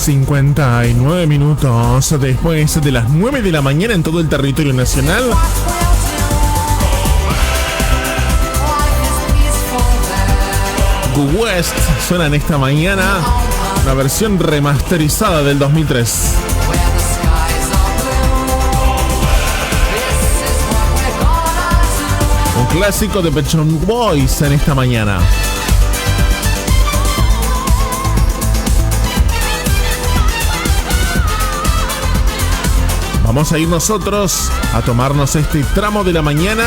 59 minutos después de las 9 de la mañana en todo el territorio nacional. Go West suena en esta mañana una versión remasterizada del 2003. Un clásico de Pet Shop Boys en esta mañana. Vamos a ir nosotros a tomarnos este tramo de la mañana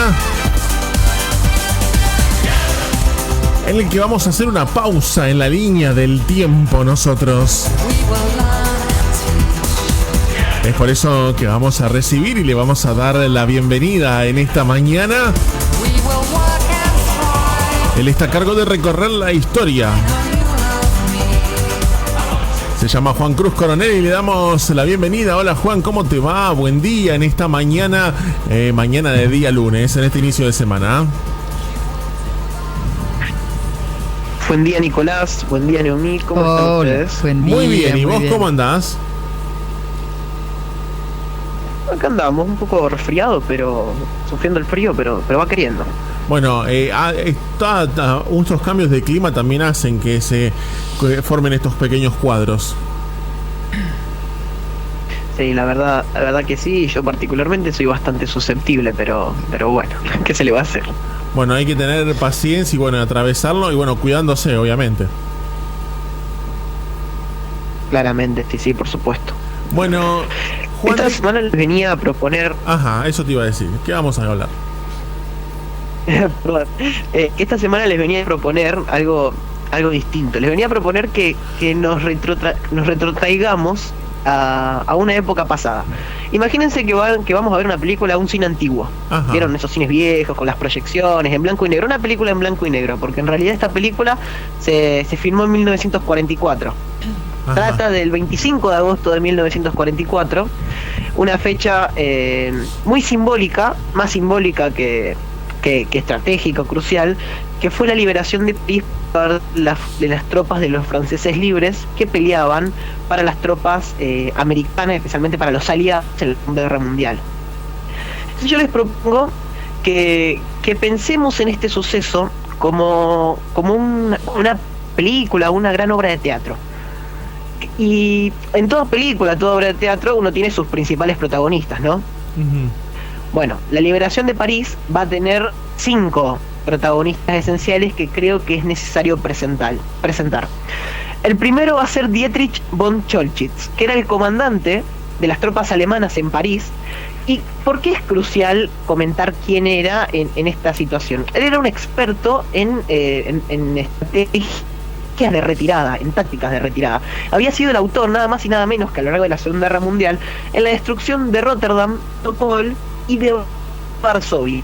en el que vamos a hacer una pausa en la línea del tiempo nosotros. Es por eso que vamos a recibir y le vamos a dar la bienvenida en esta mañana. Él está a cargo de recorrer la historia. Se llama Juan Cruz Coronel y le damos la bienvenida. Hola Juan, ¿cómo te va? Buen día en esta mañana, mañana de día lunes, en este inicio de semana. Buen día Nicolás, buen día Neomí, ¿cómo están ustedes? Buen día, muy bien, ¿y vos bien? ¿Cómo andás? Acá andamos, un poco resfriado, pero sufriendo el frío, pero va queriendo. Bueno, estos cambios de clima también hacen que se formen estos pequeños cuadros. Sí, la verdad que sí, yo particularmente soy bastante susceptible, pero bueno, ¿qué se le va a hacer? Bueno, hay que tener paciencia y bueno, atravesarlo y bueno, cuidándose, obviamente. Claramente, sí, por supuesto. Bueno, Juan... Esta semana les venía a proponer... Ajá, eso te iba a decir. ¿Qué vamos a hablar? Perdón. Esta semana les venía a proponer algo distinto. Les venía a proponer que nos retrotraigamos a una época pasada. Imagínense que vamos a ver una película a un cine antiguo. Ajá. ¿Vieron esos cines viejos con las proyecciones en blanco y negro? Una película en blanco y negro, porque en realidad esta película se filmó en 1944. Ajá. Trata del 25 de agosto de 1944, una fecha muy simbólica, más simbólica que estratégica, crucial, que fue la liberación de París de las tropas de los franceses libres que peleaban para las tropas americanas, especialmente para los aliados en la Segunda Guerra Mundial. Entonces yo les propongo que pensemos en este suceso como una película, una gran obra de teatro. Y en toda película, toda obra de teatro, uno tiene sus principales protagonistas, ¿no? Uh-huh. Bueno, la liberación de París va a tener 5 protagonistas esenciales que creo que es necesario presentar. El primero va a ser Dietrich von Cholchitz, que era el comandante de las tropas alemanas en París. ¿Y por qué es crucial comentar quién era en esta situación? Él era un experto en estrategia de retirada, en tácticas de retirada. Había sido el autor, nada más y nada menos que a lo largo de la Segunda Guerra Mundial, en la destrucción de Rotterdam, Topol y de Varsovia.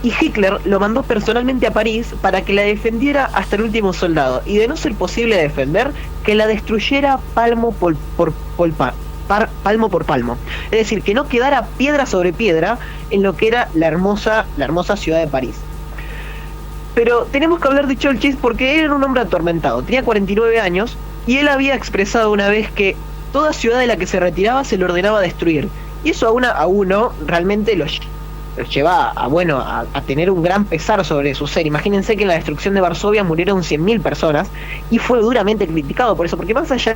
Y Hitler lo mandó personalmente a París para que la defendiera hasta el último soldado, y de no ser posible defender, que la destruyera palmo por palmo. Es decir, que no quedara piedra sobre piedra en lo que era la hermosa ciudad de París. Pero tenemos que hablar de Cholchitz porque él era un hombre atormentado, tenía 49 años, y él había expresado una vez que toda ciudad de la que se retiraba se le ordenaba destruir. Y eso a uno realmente los lleva a tener un gran pesar sobre su ser. Imagínense que en la destrucción de Varsovia murieron 100.000 personas y fue duramente criticado por eso, porque más allá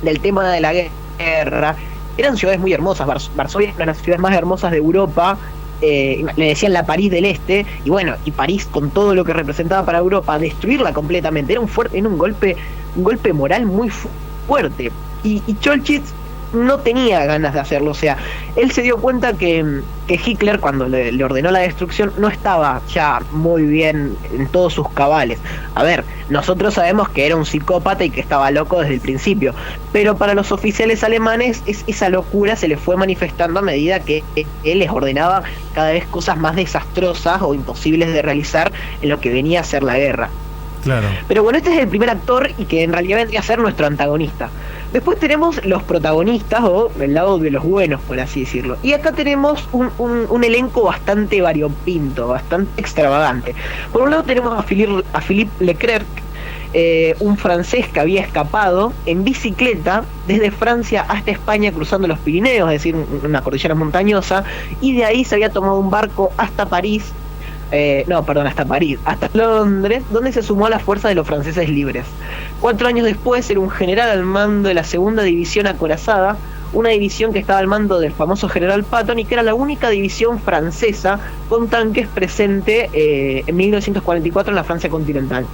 del tema de la guerra, eran ciudades muy hermosas. Varsovia es una de las ciudades más hermosas de Europa. Le decían la París del Este, y bueno, y París con todo lo que representaba para Europa, destruirla completamente era un golpe moral muy fuerte, y Cholchitz no tenía ganas de hacerlo. O sea, él se dio cuenta que Hitler, cuando le ordenó la destrucción, no estaba ya muy bien en todos sus cabales. A ver, nosotros sabemos que era un psicópata y que estaba loco desde el principio, pero para los oficiales alemanes esa locura se les fue manifestando a medida que él les ordenaba cada vez cosas más desastrosas o imposibles de realizar en lo que venía a ser la guerra. Claro. Pero bueno, este es el primer actor y que en realidad vendría a ser nuestro antagonista. Después tenemos los protagonistas, o el lado de los buenos, por así decirlo. Y acá tenemos un elenco bastante variopinto, bastante extravagante. Por un lado tenemos a Philippe Leclerc, un francés que había escapado en bicicleta desde Francia hasta España cruzando los Pirineos, es decir, una cordillera montañosa, y de ahí se había tomado un barco hasta París, hasta Londres, donde se sumó a la fuerza de los franceses libres. 4 años después era un general al mando de la segunda división acorazada, una división que estaba al mando del famoso general Patton y que era la única división francesa con tanques presente en 1944 en la Francia continental.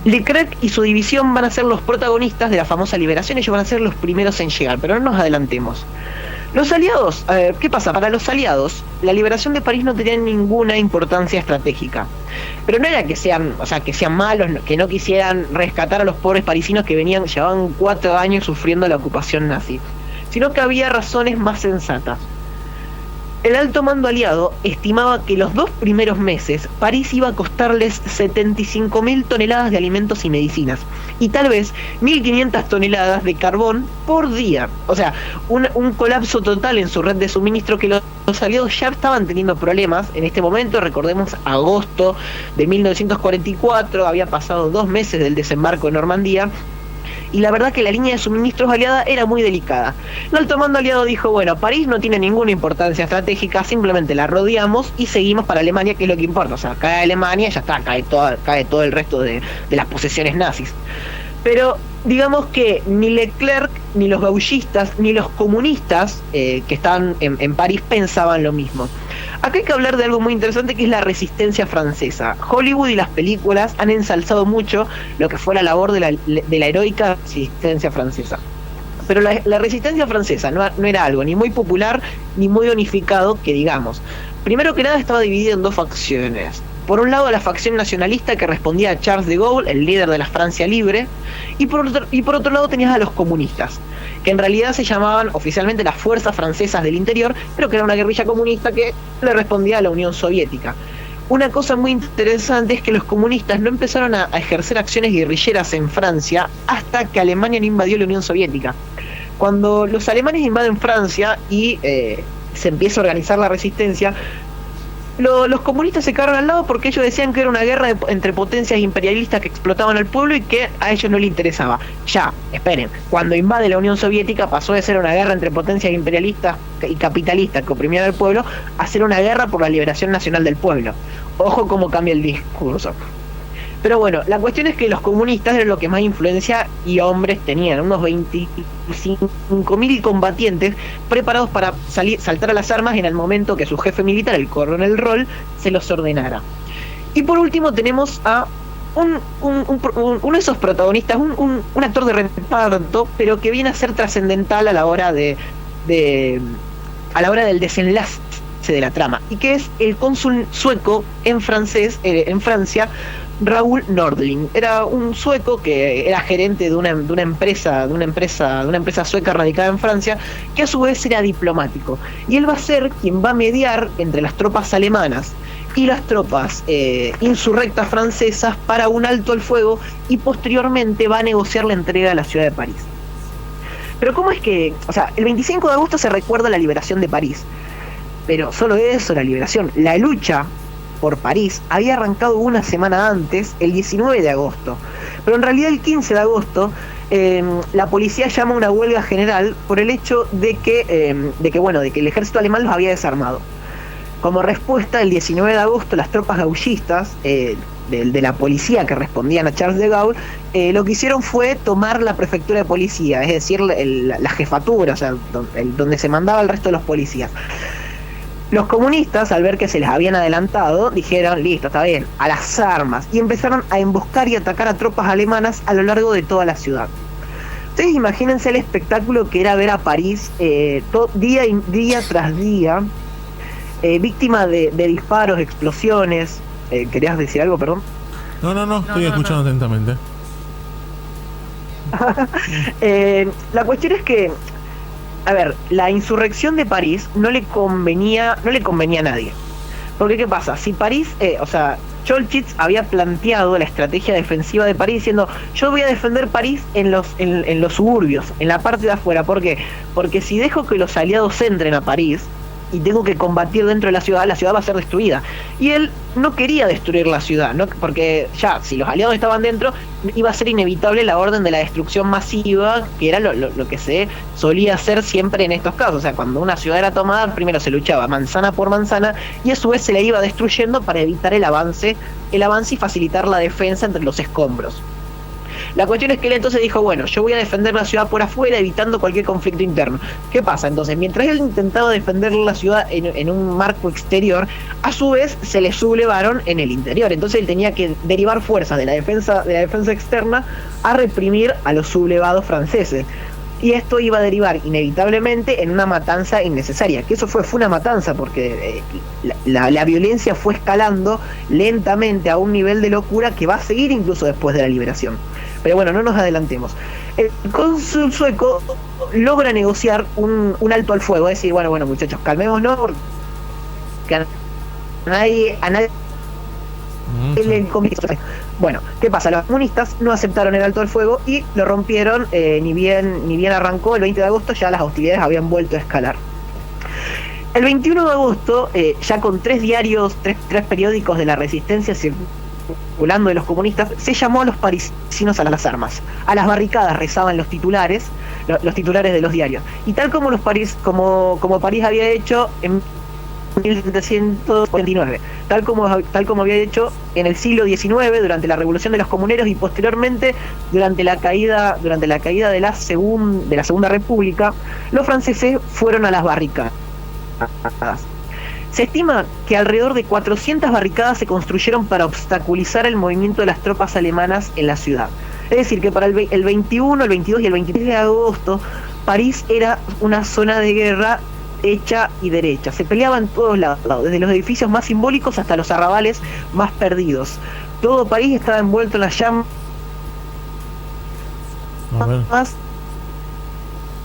Leclerc y su división van a ser los protagonistas de la famosa liberación, ellos van a ser los primeros en llegar, pero no nos adelantemos. Los aliados, ¿qué pasa? Para los aliados, la liberación de París no tenía ninguna importancia estratégica. Pero no era que sean malos, que no quisieran rescatar a los pobres parisinos que llevaban 4 años sufriendo la ocupación nazi, sino que había razones más sensatas. El alto mando aliado estimaba que los 2 primeros meses París iba a costarles 75.000 toneladas de alimentos y medicinas, y tal vez 1.500 toneladas de carbón por día. O sea, un colapso total en su red de suministro que los aliados ya estaban teniendo problemas en este momento. Recordemos, agosto de 1944, había pasado 2 meses del desembarco en Normandía, y la verdad que la línea de suministros aliada era muy delicada. El alto mando aliado dijo, bueno, París no tiene ninguna importancia estratégica, simplemente la rodeamos y seguimos para Alemania, que es lo que importa. O sea, cae Alemania y ya está, cae todo el resto de las posesiones nazis. Pero digamos que ni Leclerc, ni los gaullistas, ni los comunistas que estaban en París pensaban lo mismo. Acá hay que hablar de algo muy interesante, que es la resistencia francesa. Hollywood y las películas han ensalzado mucho lo que fue la labor de la heroica resistencia francesa. Pero la resistencia francesa no era algo ni muy popular ni muy unificado, que digamos. Primero que nada, estaba dividida en 2 facciones. Por un lado, la facción nacionalista, que respondía a Charles de Gaulle, el líder de la Francia libre, y por otro lado tenías a los comunistas, que en realidad se llamaban oficialmente las Fuerzas Francesas del Interior, pero que era una guerrilla comunista que le respondía a la Unión Soviética. Una cosa muy interesante es que los comunistas no empezaron a ejercer acciones guerrilleras en Francia hasta que Alemania no invadió la Unión Soviética. Cuando los alemanes invaden Francia y se empieza a organizar la resistencia, los comunistas se quedaron al lado porque ellos decían que era una guerra entre potencias imperialistas que explotaban al pueblo y que a ellos no les interesaba. Ya, esperen, cuando invade la Unión Soviética pasó de ser una guerra entre potencias imperialistas y capitalistas que oprimían al pueblo a ser una guerra por la liberación nacional del pueblo. Ojo cómo cambia el discurso. Pero bueno, la cuestión es que los comunistas eran los que más influencia y hombres tenían, unos 25.000 combatientes preparados para saltar a las armas en el momento que su jefe militar, el coronel Roll, se los ordenara. Y por último tenemos a uno de esos protagonistas, un actor de reparto, pero que viene a ser trascendental a la hora del desenlace de la trama, y que es el cónsul sueco en Francia, Raoul Nordling. Era un sueco que era gerente de una empresa sueca radicada en Francia, que a su vez era diplomático, y él va a ser quien va a mediar entre las tropas alemanas y las tropas insurrectas francesas para un alto al fuego, y posteriormente va a negociar la entrega de la ciudad de París. Pero ¿cómo es que, el 25 de agosto se recuerda la liberación de París? Pero solo eso, la liberación, la lucha por París había arrancado una semana antes, el 19 de agosto. Pero en realidad el 15 de agosto la policía llama una huelga general por el hecho de que el ejército alemán los había desarmado. Como respuesta, el 19 de agosto las tropas gaullistas de la policía que respondían a Charles de Gaulle, lo que hicieron fue tomar la prefectura de policía, es decir, la jefatura, donde se mandaba el resto de los policías. Los comunistas, al ver que se les habían adelantado, dijeron, listo, está bien, a las armas, y empezaron a emboscar y atacar a tropas alemanas a lo largo de toda la ciudad. Ustedes imagínense el espectáculo que era ver a París día tras día, víctima de disparos, explosiones. ¿Querías decir algo, perdón? No, estoy escuchando atentamente. La cuestión es que, la insurrección de París no le convenía a nadie. Porque ¿qué pasa? Si París, Cholchitz había planteado la estrategia defensiva de París diciendo, yo voy a defender París en los suburbios, en la parte de afuera. ¿Por qué? Porque si dejo que los aliados entren a París y tengo que combatir dentro de la ciudad va a ser destruida. Y él no quería destruir la ciudad, ¿no? Porque ya, si los aliados estaban dentro, iba a ser inevitable la orden de la destrucción masiva, que era lo que se solía hacer siempre en estos casos. O sea, cuando una ciudad era tomada, primero se luchaba manzana por manzana, y a su vez se la iba destruyendo para evitar el avance y facilitar la defensa entre los escombros. La cuestión es que él entonces dijo, bueno, yo voy a defender la ciudad por afuera, evitando cualquier conflicto interno. ¿Qué pasa? Entonces, mientras él intentaba defender la ciudad en un marco exterior, a su vez se le sublevaron en el interior. Entonces él tenía que derivar fuerzas de la defensa externa a reprimir a los sublevados franceses. Y esto iba a derivar inevitablemente en una matanza innecesaria, que eso fue una matanza, porque la violencia fue escalando lentamente a un nivel de locura que va a seguir incluso después de la liberación. Pero bueno, no nos adelantemos. El cónsul sueco logra negociar un alto al fuego, es decir, bueno muchachos, calmémonos, porque a nadie le conviene. Bueno, ¿qué pasa? Los comunistas no aceptaron el alto al fuego y lo rompieron, ni bien arrancó el 20 de agosto, ya las hostilidades habían vuelto a escalar. El 21 de agosto, ya con tres periódicos de la resistencia circulando de los comunistas, se llamó a los parisinos a las armas. A las barricadas rezaban los titulares de los diarios. Y tal como como París había hecho en 1749, tal como había hecho en el siglo XIX durante la Revolución de los Comuneros y posteriormente durante la caída de la Segunda República, los franceses fueron a las barricadas. Se estima que alrededor de 400 barricadas se construyeron para obstaculizar el movimiento de las tropas alemanas en la ciudad. Es decir, que para el 21, el 22 y el 23 de agosto, París era una zona de guerra hecha y derecha. Se peleaba en todos lados, desde los edificios más simbólicos hasta los arrabales más perdidos. Todo París estaba envuelto en las llamas.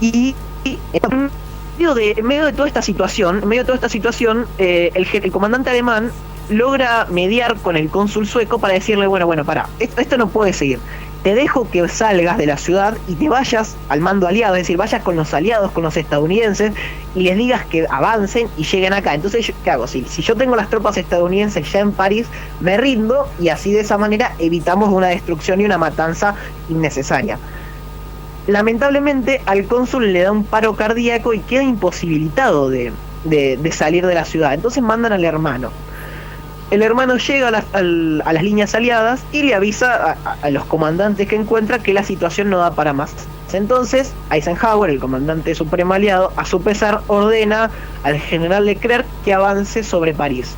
Y en medio de toda esta situación, el comandante alemán logra mediar con el cónsul sueco para decirle, bueno, pará, esto no puede seguir. Te dejo que salgas de la ciudad y te vayas al mando aliado, es decir, vayas con los aliados, con los estadounidenses, y les digas que avancen y lleguen acá. Entonces, ¿qué hago? Si yo tengo las tropas estadounidenses ya en París, me rindo, y así de esa manera evitamos una destrucción y una matanza innecesaria. Lamentablemente al cónsul le da un paro cardíaco y queda imposibilitado de salir de la ciudad. Entonces mandan al hermano. El hermano llega a las líneas aliadas y le avisa a los comandantes que encuentra que la situación no da para más. Entonces Eisenhower, el comandante supremo aliado, a su pesar ordena al general Leclerc que avance sobre París.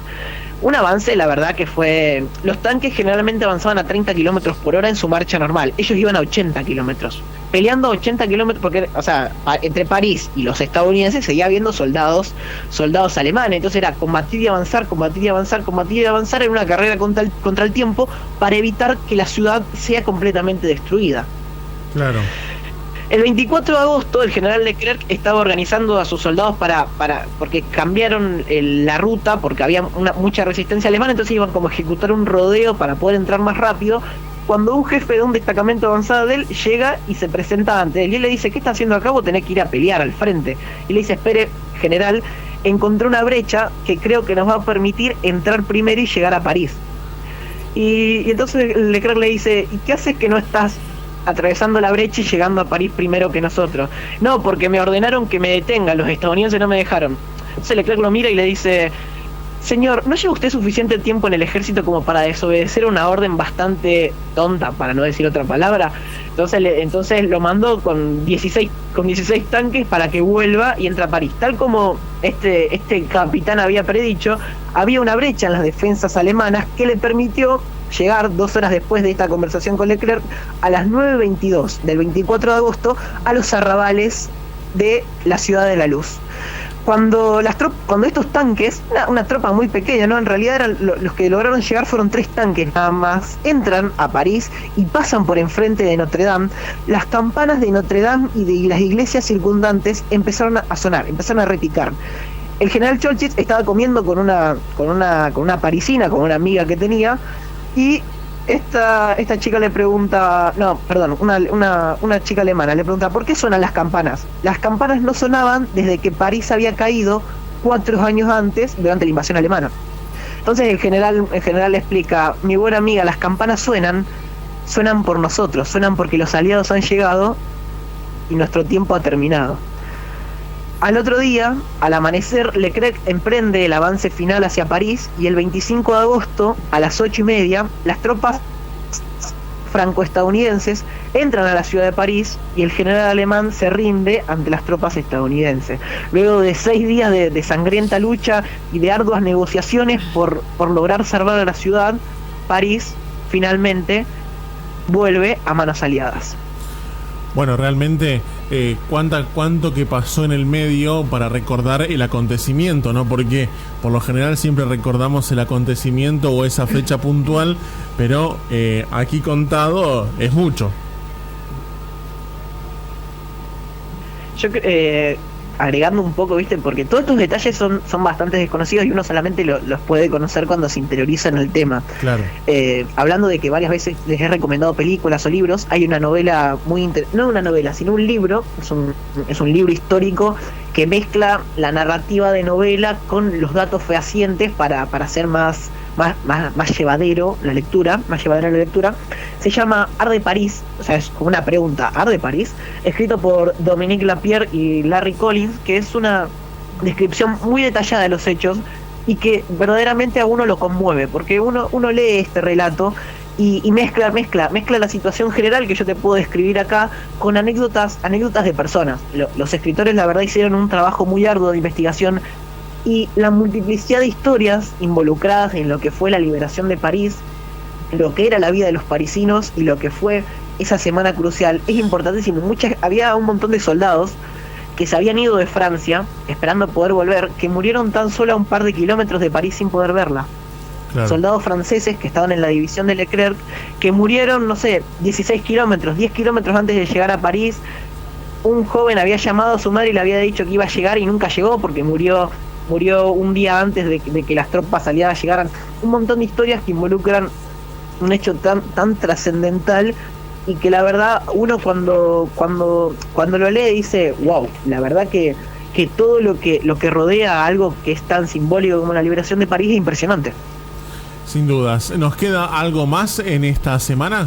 Un avance, la verdad que fue... Los tanques generalmente avanzaban a 30 kilómetros por hora en su marcha normal. Ellos iban a 80 kilómetros. Peleando a 80 kilómetros, porque, o sea, entre París y los estadounidenses seguía habiendo soldados alemanes. Entonces era combatir y avanzar en una carrera contra el tiempo para evitar que la ciudad sea completamente destruida. Claro. El 24 de agosto el general Leclerc estaba organizando a sus soldados porque cambiaron la ruta, porque había mucha resistencia alemana, entonces iban como a ejecutar un rodeo para poder entrar más rápido, cuando un jefe de un destacamento avanzado de él llega y se presenta ante él, y él le dice, ¿qué está haciendo acá? Vos tenés que ir a pelear al frente. Y le dice, espere, general, encontré una brecha que creo que nos va a permitir entrar primero y llegar a París. Y entonces Leclerc le dice, ¿y qué haces que no estás atravesando la brecha y llegando a París primero que nosotros? No, porque me ordenaron que me detenga, los estadounidenses no me dejaron. Entonces Leclerc lo mira y le dice, señor, ¿no lleva usted suficiente tiempo en el ejército como para desobedecer una orden bastante tonta, para no decir otra palabra? Entonces lo mandó con 16 tanques para que vuelva y entre a París. Tal como este capitán había predicho, había una brecha en las defensas alemanas que le permitió llegar 2 horas después de esta conversación con Leclerc, a las 9:22 del 24 de agosto, a los arrabales de la Ciudad de la Luz. Cuando estos tanques, una tropa muy pequeña, ¿no? En realidad eran los que lograron llegar fueron 3 tanques nada más, entran a París y pasan por enfrente de Notre Dame. Las campanas de Notre Dame y de las iglesias circundantes empezaron a sonar, empezaron a repicar. El general Cholchitz estaba comiendo con una parisina, con una amiga que tenía, y esta chica le pregunta, una chica alemana le pregunta, ¿por qué suenan las campanas? Las campanas no sonaban desde que París había caído 4 años antes, durante la invasión alemana. Entonces el general le explica: mi buena amiga, las campanas suenan por nosotros, suenan porque los aliados han llegado y nuestro tiempo ha terminado. Al otro día, al amanecer, Leclerc emprende el avance final hacia París, y el 25 de agosto, a las 8:30, las tropas franco-estadounidenses entran a la ciudad de París y el general alemán se rinde ante las tropas estadounidenses. Luego de 6 días de sangrienta lucha y de arduas negociaciones por lograr salvar a la ciudad, París finalmente vuelve a manos aliadas. Bueno, realmente cuánto que pasó en el medio para recordar el acontecimiento, ¿no? Porque por lo general siempre recordamos el acontecimiento o esa fecha puntual, pero aquí contado es mucho. Yo agregando un poco, ¿viste? Porque todos estos detalles son bastante desconocidos y uno solamente los puede conocer cuando se interioriza en el tema. Claro. Hablando de que varias veces les he recomendado películas o libros, hay una novela no una novela, sino un libro, es un libro histórico que mezcla la narrativa de novela con los datos fehacientes para hacer más llevadero la lectura, Se llama Arde París, o sea, es como una pregunta, ¿Arde París? Escrito por Dominique Lapierre y Larry Collins, que es una descripción muy detallada de los hechos y que verdaderamente a uno lo conmueve, porque uno lee este relato y mezcla la situación general que yo te puedo describir acá con anécdotas de personas. Los escritores, la verdad, hicieron un trabajo muy arduo de investigación, y la multiplicidad de historias involucradas en lo que fue la liberación de París, lo que era la vida de los parisinos y lo que fue esa semana crucial es importantísimo. Había un montón de soldados que se habían ido de Francia esperando poder volver, que murieron tan solo a un par de kilómetros de París sin poder verla. Claro. Soldados franceses que estaban en la división de Leclerc, que murieron, no sé, 16 kilómetros, 10 kilómetros antes de llegar a París. Un joven había llamado a su madre y le había dicho que iba a llegar y nunca llegó porque murió un día antes de que las tropas aliadas llegaran. Un montón de historias que involucran un hecho tan trascendental, y que la verdad uno cuando lo lee dice: wow, la verdad que todo lo que rodea a algo que es tan simbólico como la liberación de París es impresionante. Sin dudas. ¿Nos queda algo más en esta semana?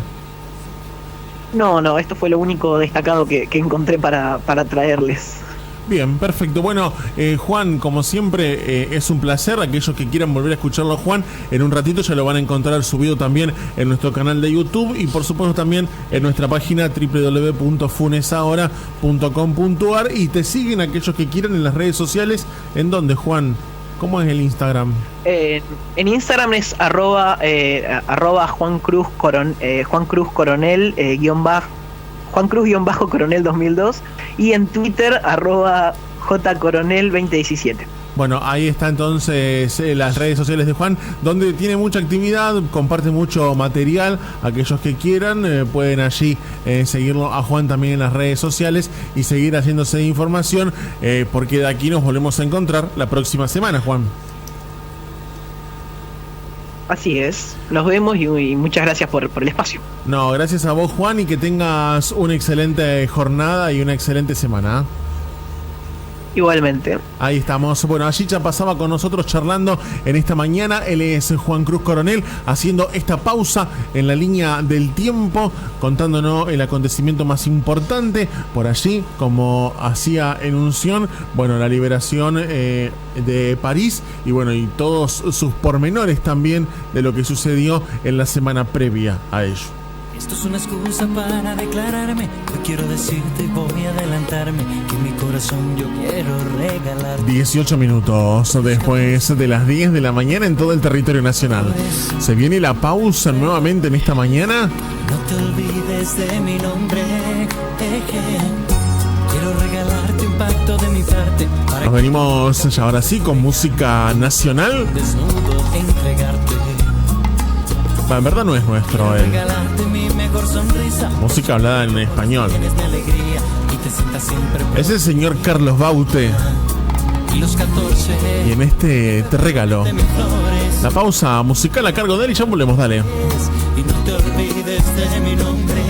No, esto fue lo único destacado que encontré para traerles. Bien, perfecto. Bueno, Juan, como siempre, es un placer. Aquellos que quieran volver a escucharlo, Juan, en un ratito ya lo van a encontrar subido también en nuestro canal de YouTube y por supuesto también en nuestra página www.funesahora.com.ar, y te siguen aquellos que quieran en las redes sociales. ¿En dónde, Juan? ¿Cómo es el Instagram? En Instagram es arroba Juan Cruz Coronel Juan Cruz-Coronel 2002, y en Twitter @JCoronel 2017. Bueno, ahí está entonces las redes sociales de Juan, donde tiene mucha actividad, comparte mucho material. Aquellos que quieran pueden allí seguirlo a Juan también en las redes sociales y seguir haciéndose de información, porque de aquí nos volvemos a encontrar la próxima semana, Juan. Así es, nos vemos y muchas gracias por el espacio. No, gracias a vos, Juan, y que tengas una excelente jornada y una excelente semana. Igualmente. Ahí estamos. Bueno, allí ya pasaba con nosotros charlando en esta mañana. Él es Juan Cruz Coronel, haciendo esta pausa en la línea del tiempo, contándonos el acontecimiento más importante por allí, como hacía enunción, bueno, la liberación de París, y bueno, y todos sus pormenores también de lo que sucedió en la semana previa a ello. Esto es una excusa para declararme. Yo quiero decirte y voy a adelantarme que mi corazón yo quiero regalar. 18 minutos después de las 10 de la mañana en todo el territorio nacional. Se viene la pausa nuevamente en esta mañana. No te olvides de mi nombre. Quiero regalarte un pacto de mi parte. Nos venimos ya ahora sí con música nacional. Desnudo entregarte. En verdad no es nuestro, música hablada en español. Es el señor Carlos Baute. Y en este te regalo la pausa musical a cargo de él y ya volvemos, dale. Y no te olvides de mi nombre.